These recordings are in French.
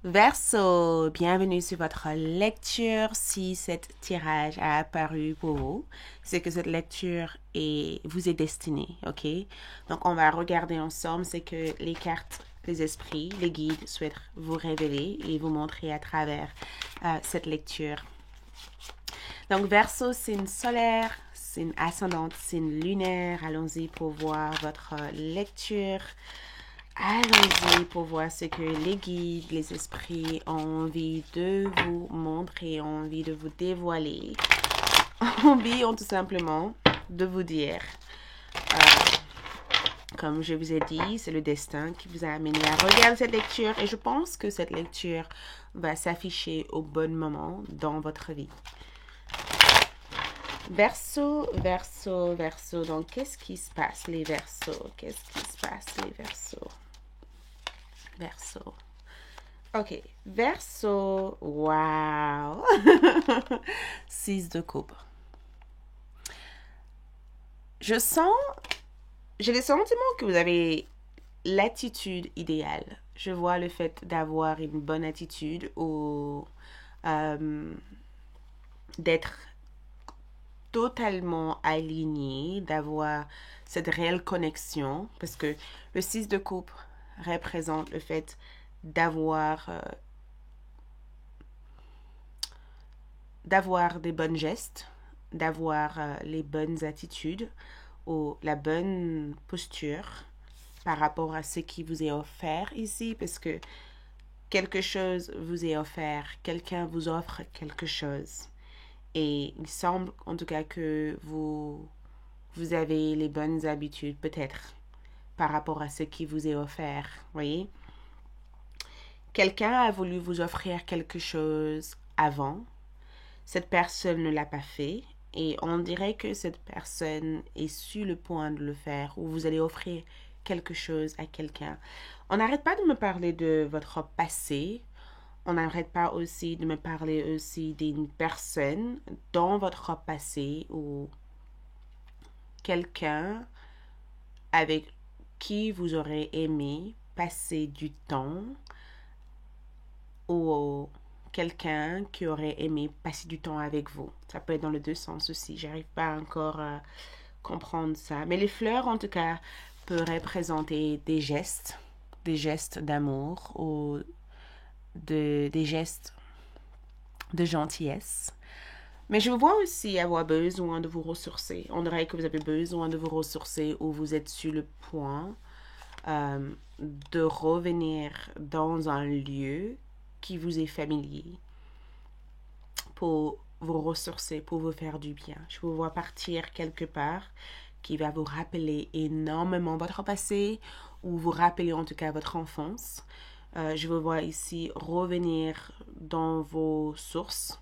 Verseau, bienvenue sur votre lecture. Si cet tirage a apparu pour vous, c'est que cette lecture vous est destinée, ok? Donc, on va regarder ensemble, c'est que les cartes, les esprits, les guides souhaitent vous révéler et vous montrer à travers cette lecture. Donc, Verseau, c'est une solaire, c'est une ascendante, c'est une lunaire. Allons-y pour voir votre lecture. Allons-y pour voir ce que les guides, les esprits ont envie de vous montrer, ont envie de vous dévoiler, ont tout simplement de vous dire. Comme je vous ai dit, c'est le destin qui vous a amené à regarder cette lecture et je pense que cette lecture va s'afficher au bon moment dans votre vie. Verseau, Verseau, Verseau. Donc, qu'est-ce qui se passe, les Verseaux? Qu'est-ce qui se passe, les Verseaux? Verseau. Ok, Verseau. Wow. 6 de coupe. J'ai le sentiment que vous avez l'attitude idéale. Je vois le fait d'avoir une bonne attitude ou d'être totalement aligné, d'avoir cette réelle connexion, parce que le 6 de coupe représente le fait d'avoir des bons gestes, d'avoir les bonnes attitudes ou la bonne posture par rapport à ce qui vous est offert ici, parce que quelque chose vous est offert, quelqu'un vous offre quelque chose. Et il semble en tout cas que vous avez les bonnes habitudes peut-être par rapport à ce qui vous est offert, voyez. Quelqu'un a voulu vous offrir quelque chose avant, cette personne ne l'a pas fait et on dirait que cette personne est sur le point de le faire ou vous allez offrir quelque chose à quelqu'un. On n'arrête pas de me parler de votre passé. On n'arrête pas aussi de me parler aussi d'une personne dans votre passé ou quelqu'un avec qui vous aurez aimé passer du temps ou quelqu'un qui aurait aimé passer du temps avec vous. Ça peut être dans les deux sens aussi. J'arrive pas encore à comprendre ça. Mais les fleurs, en tout cas, peuvent représenter des gestes d'amour ou des gestes de gentillesse. Mais je vous vois aussi avoir besoin de vous ressourcer. On dirait que vous avez besoin de vous ressourcer ou vous êtes sur le point de revenir dans un lieu qui vous est familier pour vous ressourcer, pour vous faire du bien. Je vous vois partir quelque part qui va vous rappeler énormément votre passé ou vous rappeler en tout cas votre enfance. Je vous vois ici revenir dans vos sources.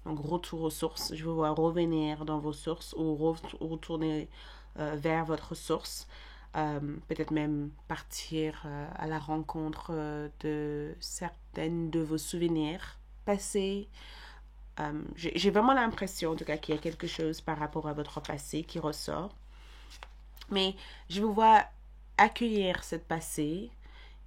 Donc, retour aux sources. Je vous vois revenir dans vos sources ou retourner vers votre source. Peut-être même partir à la rencontre de certaines de vos souvenirs passés. J'ai vraiment l'impression, en tout cas, qu'il y a quelque chose par rapport à votre passé qui ressort. Mais je vous vois accueillir ce passé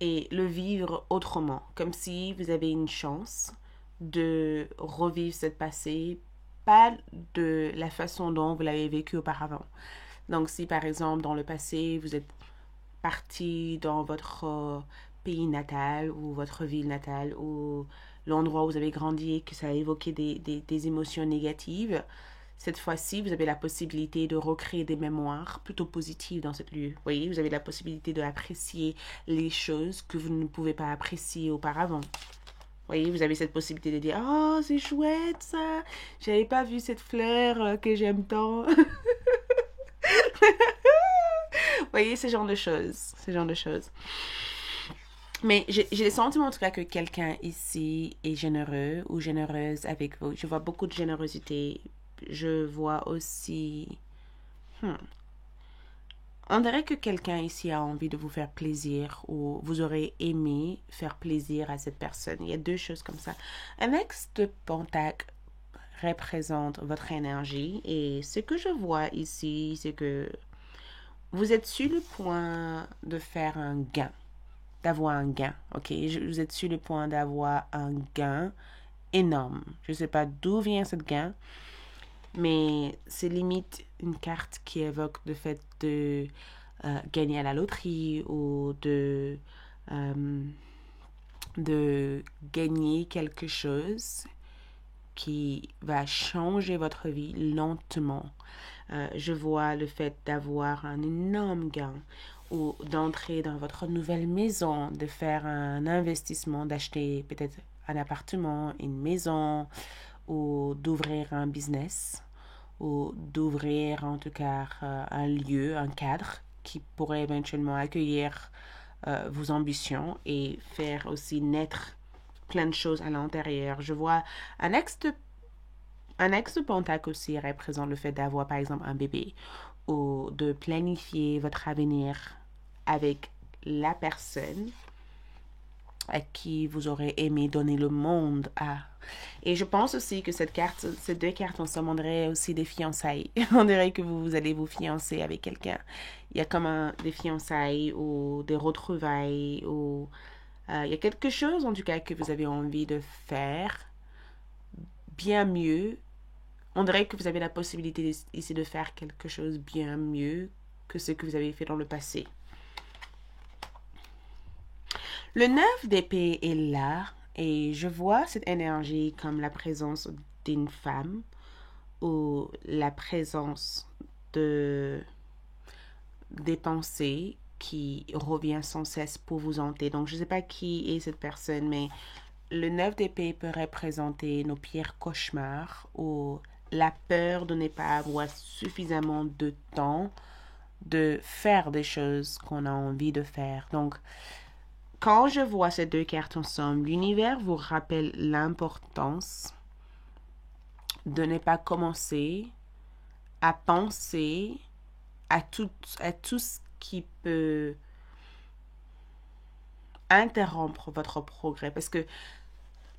et le vivre autrement, comme si vous avez une chance de revivre ce passé, pas de la façon dont vous l'avez vécu auparavant. Donc, si par exemple, dans le passé, vous êtes parti dans votre pays natal ou votre ville natale ou l'endroit où vous avez grandi et que ça a évoqué des émotions négatives, cette fois-ci, vous avez la possibilité de recréer des mémoires plutôt positives dans ce lieu. Vous voyez, vous avez la possibilité d'apprécier les choses que vous ne pouvez pas apprécier auparavant. Vous voyez, vous avez cette possibilité de dire « Oh, c'est chouette ça! J'avais pas vu cette fleur que j'aime tant. » Vous voyez, ce genre de choses. Ce genre de choses. Mais j'ai le sentiment en tout cas que quelqu'un ici est généreux ou généreuse avec vous. Je vois beaucoup de générosité. Je vois aussi... On dirait que quelqu'un ici a envie de vous faire plaisir ou vous aurez aimé faire plaisir à cette personne. Il y a deux choses comme ça. Un ex de pentacle représente votre énergie et ce que je vois ici, c'est que vous êtes sur le point de faire un gain. d'avoir un gain, ok? Vous êtes sur le point d'avoir un gain énorme. Je ne sais pas d'où vient ce gain, mais c'est limite une carte qui évoque le fait de gagner à la loterie ou de gagner quelque chose qui va changer votre vie lentement. Je vois le fait d'avoir un énorme gain ou d'entrer dans votre nouvelle maison, de faire un investissement, d'acheter peut-être un appartement, une maison ou d'ouvrir un business ou d'ouvrir en tout cas un lieu, un cadre qui pourrait éventuellement accueillir vos ambitions et faire aussi naître plein de choses à l'intérieur. Je vois un ex de Pentacle aussi représente le fait d'avoir par exemple un bébé ou de planifier votre avenir avec la personne à qui vous aurez aimé donner le monde à. Et je pense aussi que ces deux cartes ensemble, on dirait aussi des fiançailles. On dirait que vous allez vous fiancer avec quelqu'un. Il y a comme des fiançailles ou des retrouvailles ou il y a quelque chose en tout cas que vous avez envie de faire bien mieux. On dirait que vous avez la possibilité ici de faire quelque chose bien mieux que ce que vous avez fait dans le passé. Le 9 d'épée est là et je vois cette énergie comme la présence d'une femme ou la présence des pensées qui revient sans cesse pour vous hanter. Donc je ne sais pas qui est cette personne, mais le 9 d'épée peut représenter nos pires cauchemars ou la peur de ne pas avoir suffisamment de temps de faire des choses qu'on a envie de faire. Donc, quand je vois ces deux cartes ensemble, l'univers vous rappelle l'importance de ne pas commencer à penser à tout ce qui peut interrompre votre progrès. Parce que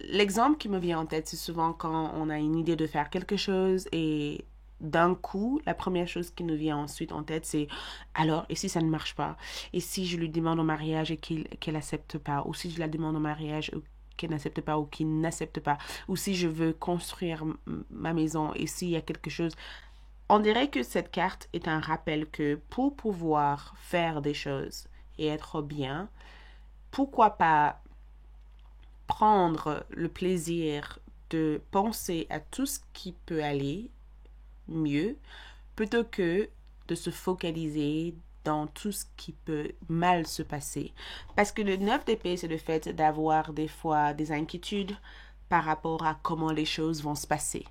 l'exemple qui me vient en tête, c'est souvent quand on a une idée de faire quelque chose et d'un coup, la première chose qui nous vient ensuite en tête, c'est alors, et si ça ne marche pas? Et si je lui demande en mariage et qu'elle n'accepte pas? Ou si je la demande en mariage et qu'elle n'accepte pas ou qu'il n'accepte pas? Ou si je veux construire ma maison et s'il y a quelque chose? On dirait que cette carte est un rappel que pour pouvoir faire des choses et être bien, pourquoi pas prendre le plaisir de penser à tout ce qui peut aller mieux plutôt que de se focaliser dans tout ce qui peut mal se passer. Parce que le 9 d'épée, c'est le fait d'avoir des fois des inquiétudes par rapport à comment les choses vont se passer.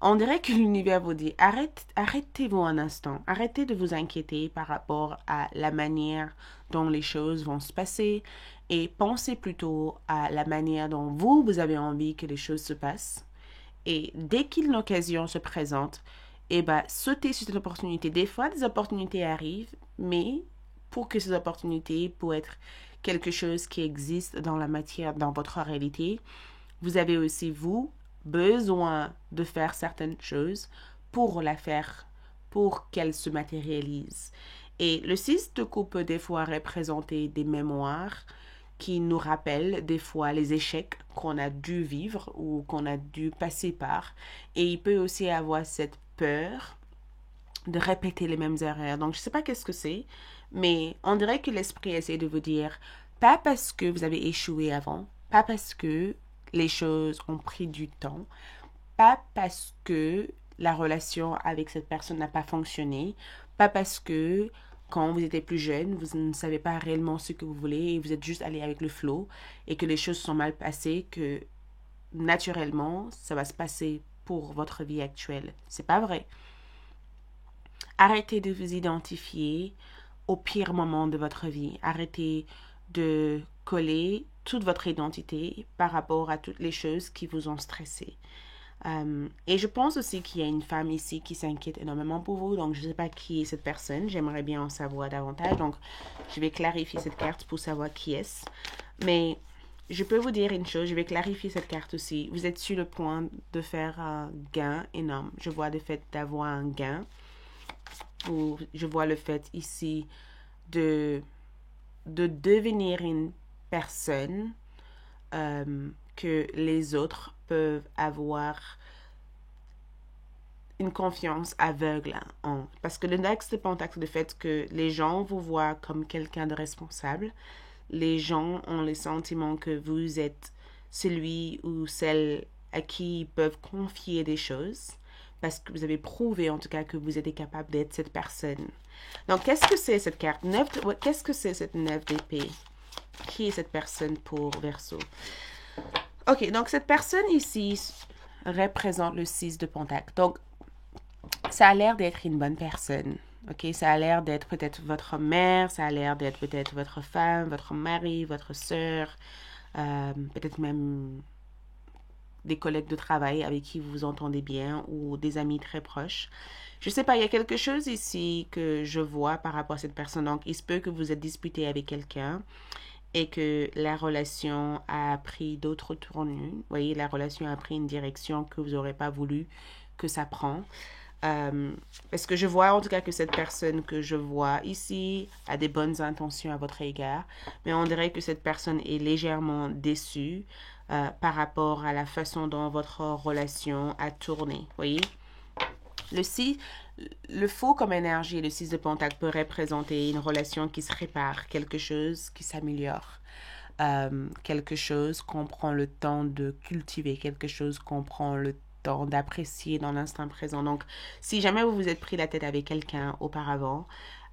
On dirait que l'univers vous dit, arrêtez-vous un instant, arrêtez de vous inquiéter par rapport à la manière dont les choses vont se passer et pensez plutôt à la manière dont vous avez envie que les choses se passent. Et dès qu'une occasion se présente, sautez sur cette opportunité. Des fois, des opportunités arrivent, mais pour que ces opportunités puissent être quelque chose qui existe dans la matière, dans votre réalité, vous avez aussi, vous, besoin de faire certaines choses pour la faire, pour qu'elle se matérialise. Et le 6 de coupe peut des fois représenter des mémoires qui nous rappellent des fois les échecs qu'on a dû vivre ou qu'on a dû passer par. Et il peut aussi avoir cette peur de répéter les mêmes erreurs. Donc, je ne sais pas qu'est-ce que c'est, mais on dirait que l'esprit essaie de vous dire, pas parce que vous avez échoué avant, pas parce que les choses ont pris du temps, pas parce que la relation avec cette personne n'a pas fonctionné, pas parce que quand vous étiez plus jeune, vous ne savez pas réellement ce que vous voulez et vous êtes juste allé avec le flow et que les choses sont mal passées, que naturellement, ça va se passer pour votre vie actuelle. C'est pas vrai. Arrêtez de vous identifier au pire moment de votre vie. Arrêtez de coller toute votre identité par rapport à toutes les choses qui vous ont stressé. Et je pense aussi qu'il y a une femme ici qui s'inquiète énormément pour vous. Donc, je ne sais pas qui est cette personne. J'aimerais bien en savoir davantage. Donc, je vais clarifier cette carte pour savoir qui est-ce. Mais je peux vous dire une chose. Je vais clarifier cette carte aussi. Vous êtes sur le point de faire un gain énorme. Je vois le fait d'avoir un gain. Ou je vois le fait ici de de devenir une personne que les autres peuvent avoir une confiance aveugle en. Parce que le next de Pentacle, le fait que les gens vous voient comme quelqu'un de responsable, les gens ont le sentiment que vous êtes celui ou celle à qui ils peuvent confier des choses, parce que vous avez prouvé en tout cas que vous êtes capable d'être cette personne. Donc, qu'est-ce que c'est cette carte? Qu'est-ce que c'est cette 9 d'épée? Qui est cette personne pour Verseau? Ok, donc cette personne ici représente le 6 de Pentacle. Donc, ça a l'air d'être une bonne personne. Ok, ça a l'air d'être peut-être votre mère, ça a l'air d'être peut-être votre femme, votre mari, votre soeur, peut-être même des collègues de travail avec qui vous vous entendez bien ou des amis très proches. Je sais pas, il y a quelque chose ici que je vois par rapport à cette personne. Donc, il se peut que vous êtes disputé avec quelqu'un et que la relation a pris d'autres tournures. Vous voyez, la relation a pris une direction que vous n'aurez pas voulu que ça prend. Parce que je vois en tout cas que cette personne que je vois ici a des bonnes intentions à votre égard, mais on dirait que cette personne est légèrement déçue par rapport à la façon dont votre relation a tourné. Voyez? Le faux comme énergie, le 6 de Pentacle peut représenter une relation qui se répare, quelque chose qui s'améliore. Quelque chose qu'on prend le temps de cultiver, quelque chose qu'on prend le temps d'apprécier dans l'instant présent. Donc, si jamais vous vous êtes pris la tête avec quelqu'un auparavant,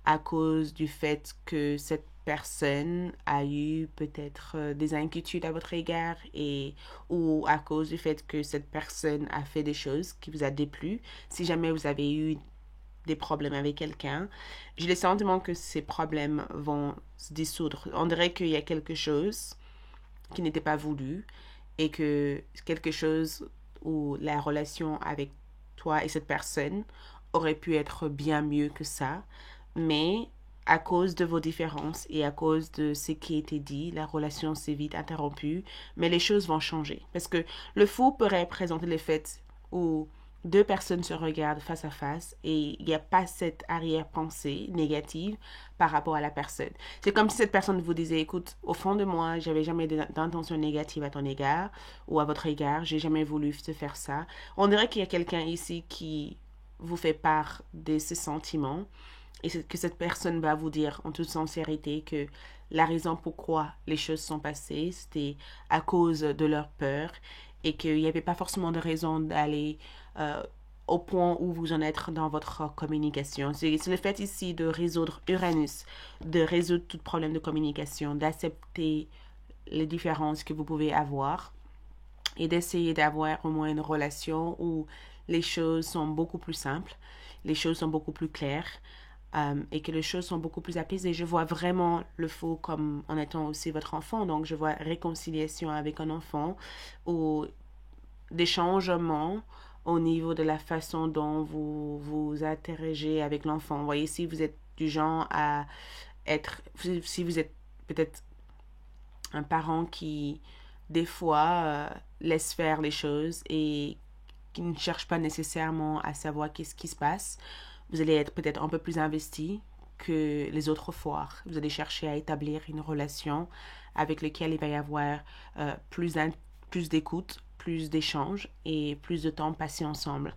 à cause du fait que cette personne a eu peut-être des inquiétudes à votre égard ou à cause du fait que cette personne a fait des choses qui vous a déplu, si jamais vous avez eu des problèmes avec quelqu'un, j'ai le sentiment que ces problèmes vont se dissoudre. On dirait qu'il y a quelque chose qui n'était pas voulu et que quelque chose où la relation avec toi et cette personne aurait pu être bien mieux que ça, mais à cause de vos différences et à cause de ce qui a été dit, la relation s'est vite interrompue, mais les choses vont changer. Parce que le faux pourrait représenter le fait où deux personnes se regardent face à face et il n'y a pas cette arrière-pensée négative par rapport à la personne. C'est comme si cette personne vous disait, écoute, au fond de moi, j'avais jamais d'intention négative à ton égard ou à votre égard, j'ai jamais voulu te faire ça. On dirait qu'il y a quelqu'un ici qui vous fait part de ces sentiments et que cette personne va vous dire en toute sincérité que la raison pourquoi les choses sont passées, c'était à cause de leur peur et qu'il n'y avait pas forcément de raison d'aller au point où vous en êtes dans votre communication. C'est le fait ici de résoudre Uranus, de résoudre tout problème de communication, d'accepter les différences que vous pouvez avoir et d'essayer d'avoir au moins une relation où les choses sont beaucoup plus simples, les choses sont beaucoup plus claires et que les choses sont beaucoup plus apaisées. Je vois vraiment le faux comme en étant aussi votre enfant. Donc, je vois réconciliation avec un enfant ou des changements au niveau de la façon dont vous interagissez avec l'enfant. Vous voyez, si vous êtes du genre à être... Si vous êtes peut-être un parent qui, des fois, laisse faire les choses et qui ne cherche pas nécessairement à savoir qu'est-ce qui se passe, vous allez être peut-être un peu plus investi que les autres fois. Vous allez chercher à établir une relation avec laquelle il va y avoir plus d'écoute, plus d'échanges et plus de temps passé ensemble.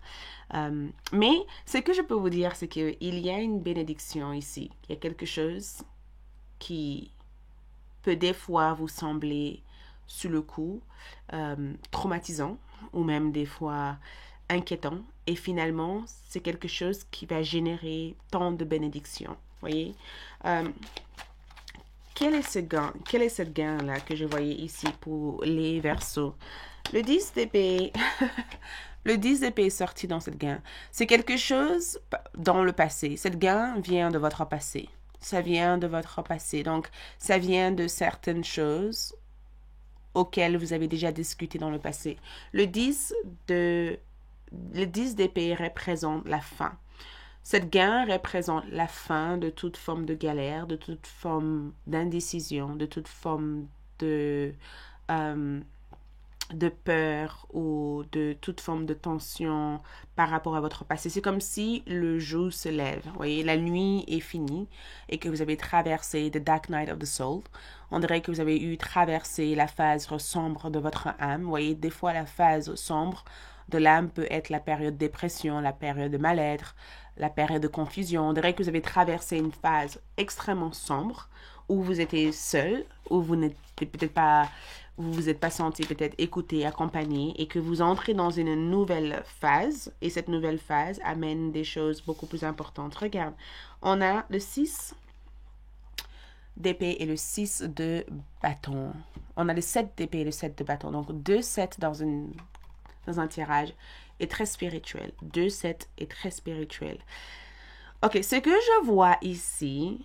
Mais ce que je peux vous dire, c'est qu'il y a une bénédiction ici. Il y a quelque chose qui peut des fois vous sembler sur le coup traumatisant ou même des fois inquiétant. Et finalement, c'est quelque chose qui va générer tant de bénédictions. Voyez? Quel est cette gain-là que je voyais ici pour les Verseaux? Le 10 d'épée, le 10 d'épée est sorti dans cette gain. C'est quelque chose dans le passé. Cette gain vient de votre passé. Ça vient de votre passé. Donc, ça vient de certaines choses auxquelles vous avez déjà discuté dans le passé. Le 10 d'épée représente la fin. Cette gain représente la fin de toute forme de galère, de toute forme d'indécision, de toute forme de de peur ou de toute forme de tension par rapport à votre passé. C'est comme si le jour se lève, vous voyez, la nuit est finie et que vous avez traversé the dark night of the soul. On dirait que vous avez traversé la phase sombre de votre âme. Vous voyez, des fois la phase sombre de l'âme peut être la période de dépression, la période de mal-être, la période de confusion. On dirait que vous avez traversé une phase extrêmement sombre où vous étiez seul, où vous n'étiez peut-être pas, vous vous êtes pas senti peut-être écouté, accompagné, et que vous entrez dans une nouvelle phase, et cette nouvelle phase amène des choses beaucoup plus importantes. Regarde, on a le 6 d'épée et le 6 de bâton. On a le 7 d'épée et le 7 de bâton. Donc 2 7 dans un tirage est très spirituel. 2 7 est très spirituel. Ok, ce que je vois ici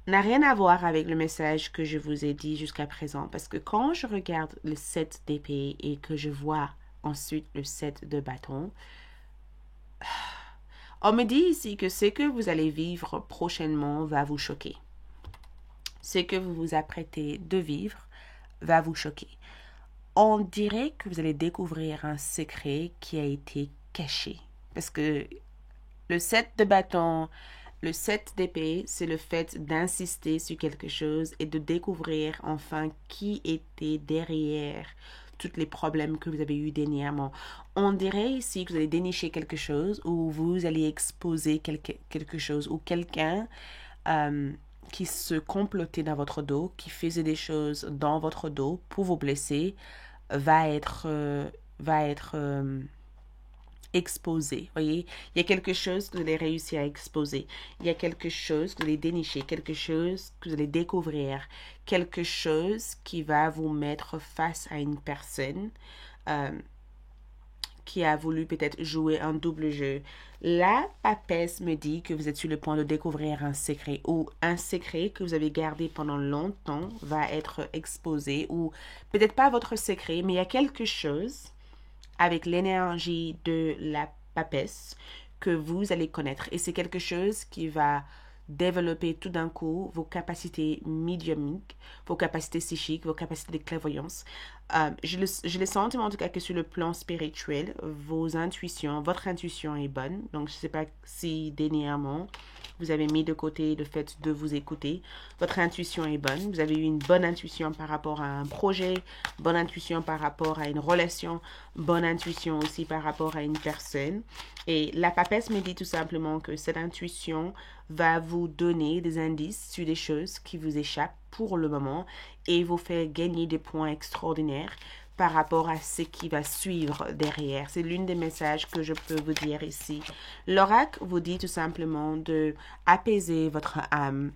n'a rien à voir avec le message que je vous ai dit jusqu'à présent. Parce que quand je regarde le 7 d'épée et que je vois ensuite le 7 de bâton, on me dit ici que ce que vous allez vivre prochainement va vous choquer. Ce que vous vous apprêtez de vivre va vous choquer. On dirait que vous allez découvrir un secret qui a été caché. Parce que le 7 de bâton, le 7 d'épée, c'est le fait d'insister sur quelque chose et de découvrir enfin qui était derrière tous les problèmes que vous avez eus dernièrement. On dirait ici que vous allez dénicher quelque chose ou vous allez exposer quelque chose ou quelqu'un qui se complotait dans votre dos, qui faisait des choses dans votre dos pour vous blesser, va être exposé. Voyez, il y a quelque chose que vous allez réussir à exposer. Il y a quelque chose que vous allez dénicher, quelque chose que vous allez découvrir, quelque chose qui va vous mettre face à une personne qui a voulu peut-être jouer un double jeu. La papesse me dit que vous êtes sur le point de découvrir un secret ou un secret que vous avez gardé pendant longtemps va être exposé ou peut-être pas votre secret, mais il y a quelque chose avec l'énergie de la papesse que vous allez connaître. Et c'est quelque chose qui va développer tout d'un coup vos capacités médiumniques, vos capacités psychiques, vos capacités de clairvoyance. J'ai le sentiment en tout cas que sur le plan spirituel, vos intuitions, votre intuition est bonne. Donc je ne sais pas si dernièrement vous avez mis de côté le fait de vous écouter. Votre intuition est bonne. Vous avez eu une bonne intuition par rapport à un projet, bonne intuition par rapport à une relation, bonne intuition aussi par rapport à une personne. Et la papesse me dit tout simplement que cette intuition va vous donner des indices sur des choses qui vous échappent pour le moment et vous faire gagner des points extraordinaires par rapport à ce qui va suivre derrière. C'est l'une des messages que je peux vous dire ici. L'oracle vous dit tout simplement de apaiser votre âme.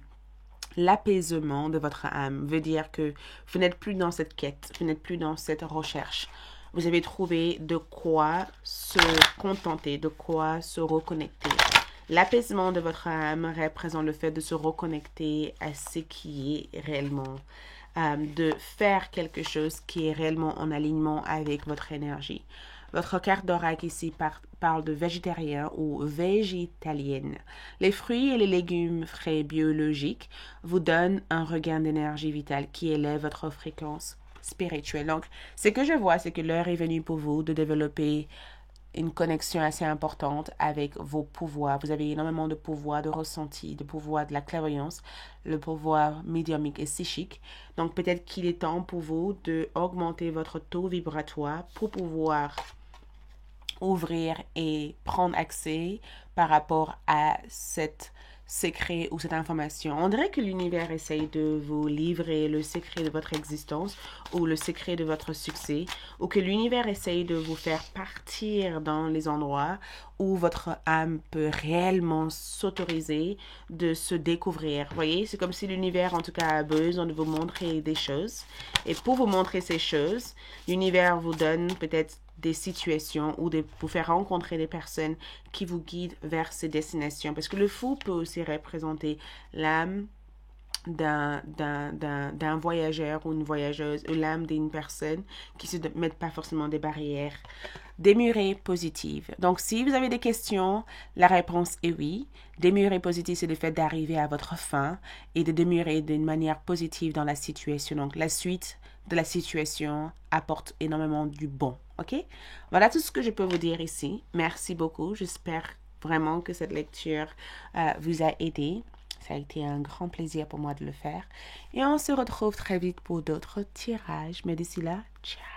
L'apaisement de votre âme veut dire que vous n'êtes plus dans cette quête, vous n'êtes plus dans cette recherche. Vous avez trouvé de quoi se contenter, de quoi se reconnecter. L'apaisement de votre âme représente le fait de se reconnecter à ce qui est réellement, de faire quelque chose qui est réellement en alignement avec votre énergie. Votre carte d'oracle ici parle de végétarien ou végétalienne. Les fruits et les légumes frais biologiques vous donnent un regain d'énergie vitale qui élève votre fréquence spirituelle. Donc, ce que je vois, c'est que l'heure est venue pour vous de développer une connexion assez importante avec vos pouvoirs. Vous avez énormément de pouvoirs de ressenti, de pouvoirs de la clairvoyance, le pouvoir médiumnique et psychique. Donc peut-être qu'il est temps pour vous d'augmenter votre taux vibratoire pour pouvoir ouvrir et prendre accès par rapport à cette secret ou cette information. On dirait que l'univers essaye de vous livrer le secret de votre existence ou le secret de votre succès, ou que l'univers essaye de vous faire partir dans les endroits où votre âme peut réellement s'autoriser de se découvrir. Vous voyez, c'est comme si l'univers en tout cas a besoin de vous montrer des choses. Et pour vous montrer ces choses, l'univers vous donne peut-être des situations ou de vous faire rencontrer des personnes qui vous guident vers ces destinations. Parce que le fou peut aussi représenter l'âme d'un voyageur ou une voyageuse, ou l'âme d'une personne qui ne se met pas forcément des barrières. Démurrer positive. Donc, si vous avez des questions, la réponse est oui. Démurrer positive, c'est le fait d'arriver à votre fin et de demeurer d'une manière positive dans la situation. Donc, la suite de la situation apporte énormément du bon, ok? Voilà tout ce que je peux vous dire ici. Merci beaucoup. J'espère vraiment que cette lecture vous a aidé. Ça a été un grand plaisir pour moi de le faire. Et on se retrouve très vite pour d'autres tirages. Mais d'ici là, ciao!